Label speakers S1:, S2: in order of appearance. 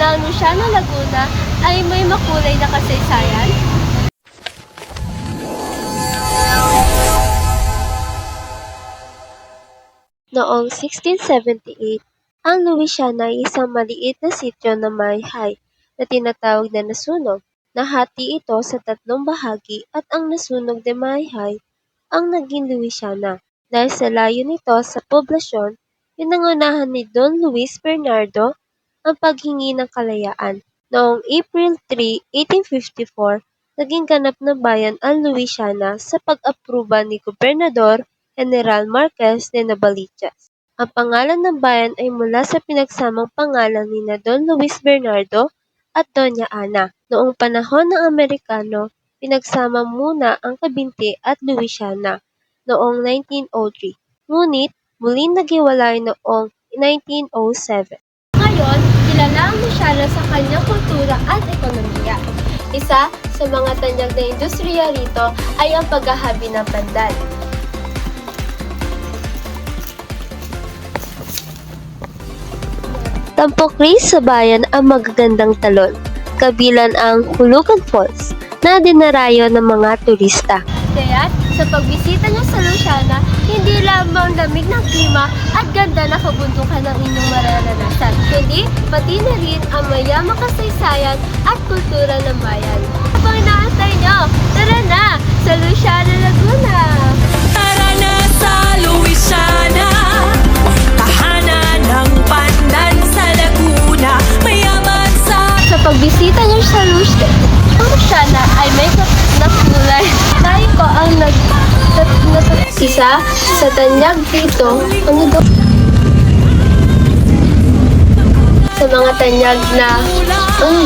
S1: na ang Luciana, Laguna ay may makulay na kasaysayan? Noong 1678, ang Luisiana ay isang maliit na sityo na Mayhay na tinatawag na nasunog. Nahati ito sa tatlong bahagi at ang nasunog na Mayhay ang naging Luisiana. Dahil sa layo nito sa poblasyon, pinangunahan ni Don Luis Bernardo ang paghingi ng kalayaan. Noong April 3, 1854, naging ganap na bayan ang Luisiana sa pag-apruba ni Gobernador General Marquez de Novaliches. Ang pangalan ng bayan ay mula sa pinagsamang pangalan ni Don Luis Bernardo at Doña Ana. Noong panahon ng Amerikano, pinagsama muna ang Cavinti at Luisiana noong 1903. Ngunit, muling naghiwalay noong 1907. Ngayon, kilala ang Luisiana sa kanyang kultura at ekonomiya. Isa sa mga tanyag na industriya rito ay ang paghahabi ng pandan. Tampok sa bayan ang magagandang talon, kabilang ang Hulugan Falls na dinarayo ng mga turista. Kaya't sa pagbisita niyo sa Luisiana, hindi lamang lamig ng klima at ganda na kabundukan ng inyong mararanasan, kundi pati na rin ang mayamang kasaysayan at kultura ng bayan. Habang inaantay niyo, tara na sa Luisiana, Laguna!
S2: Tara na sa Luisiana, tahanan ng pandan sa Laguna, mayaman sa...
S1: Sa pagbisita niyo sa Luisiana ay may kulay. Tayo ko ang isa sa tanyag dito, sa mga tanyag na ang